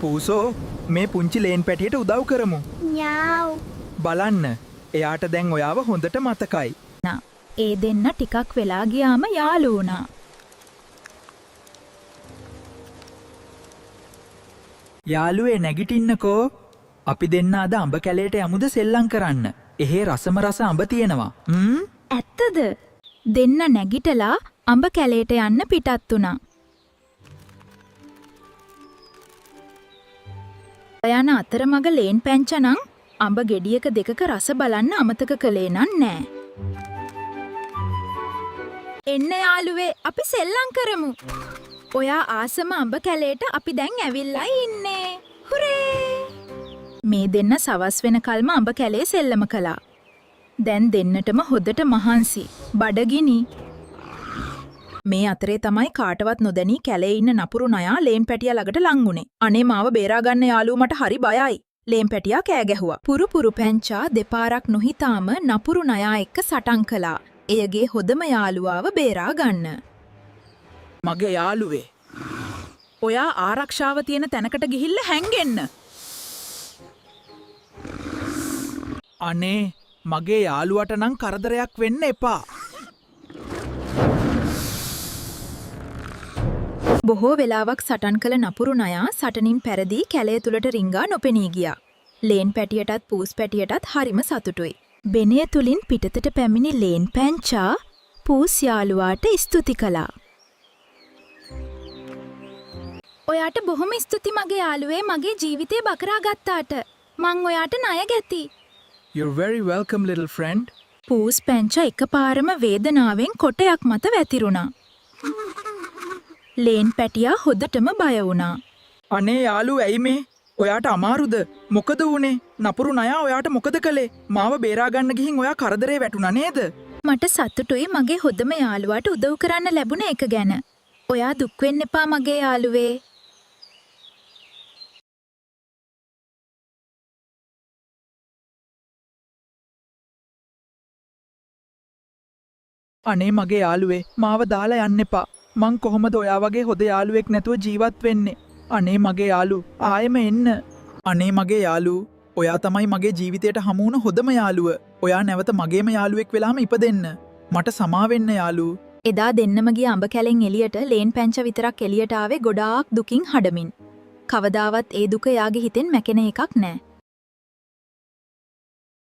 පූසෝ මේ පුංචි ලේන් පැටියට උදව් කරමු. ඥාව්. බලන්න එයාට දැන් ඔයාව හොඳට මතකයි. ඒ දෙන්න ටිකක් වෙලා ගියාම යාළු වුණා. යාළුවේ නැගිටින්නකෝ. අපි දෙන්න අද අඹ කැලේට යමුද සෙල්ලම් කරන්න. එහෙ රසම රස අඹ තියෙනවා. ඇත්තද? දෙන්න නැගිටලා අඹ කැලේට යන්න පිටත් වුණා. යන අතරමඟ ලේන් පැංචනං අඹ ගෙඩියක දෙකක රස බලන්න අමතක කළේ නෑ. එන්න යාළුවේ අපි සෙල්ලම් කරමු. ඔයා ආසම අඹ කැලේට අපි දැන් ඇවිල්ලා ඉන්නේ. හුරේ! මේ දෙන්න සවස් වෙනකල්ම අඹ කැලේ සෙල්ලම කළා. දැන් දෙන්නටම හොදට මහන්සි. බඩගිනි. මේ අතරේ තමයි කාටවත් නොදැනී කැලේ ඉන්න නපුරු නයා ලේන් පැටියා ළඟට ලං වුණේ. අනේ මාව බේරා ගන්න යාළුවෝ මට හරි බයයි. ලේන් පැටියා කෑ ගැහුවා. පුරු පැංචා දෙපාරක් නොහිතාම නපුරු නයා එක්ක සටන් කළා. එයගේ හොදම යාළුවාව බේරා ගන්න. මගේ යාළුවේ. ඔයා ආරක්ෂාව තියෙන තැනකට ගිහිල්ලා හැංගෙන්න. අනේ මගේ යාළුවට නම් කරදරයක් වෙන්න එපා. බොහෝ වෙලාවක් සටන් කළ නපුරු නයා සටනින් පැරදී කැලේ තුලට රිංගා නොපෙනී ගියා. ලේන් පැටියටත් පූස් පැටියටත් හරිම සතුටුයි. බෙනය තුලින් පිටතට පැමිණි ලේන් පැංචා පූස් යාළුවාට ස්තුති කළා. ඔයාට බොහොම ස්තුති මගේ යාළුවේ මගේ ජීවිතේ බකරා ගත්තාට. මං ඔයාට ණය ගැති. You're very welcome little friend. පූස් පැංචා එකපාරම වේදනාවෙන් කොටයක් මත වැතිරුණා. ලේන් පැටියා හොදටම බය වුණා. අනේ යාළුවෝ ඇයි මේ? ඔයාට අමාරුද? මොකද වුනේ? නපුරු නයා ඔයාට මොකද කළේ? මාව බේරා ගන්න ගිහින් ඔයා කරදරේ වැටුණා නේද? මට සතුටුයි මගේ හොදම යාළුවාට උදව් කරන්න ලැබුණ එක ගැන. ඔයා දුක් වෙන්න එපා මගේ යාළුවේ. අනේ මගේ යාළුවේ මාව දාලා යන්න එපා. මං කොහොමද ඔයා වගේ හොඳ යාළුවෙක් නැතුව ජීවත් වෙන්නේ? අනේ මගේ යාළු ආයෙම එන්න. අනේ මගේ යාළු ඔයා තමයි මගේ ජීවිතයට හමු වුණ හොඳම යාළුව. ඔයා නැවත මගේම යාළුවෙක් වෙලාම ඉපදෙන්න. මට සමා වෙන්න යාළු. එදා දෙන්නම ගිය අඹ කැලෙන් එළියට ලේන් පැංචා විතරක් එළියට ආවේ ගොඩාක් දුකින් හඩමින්. කවදාවත් ඒ දුක යාගේ හිතෙන් මැකෙන එකක් නෑ.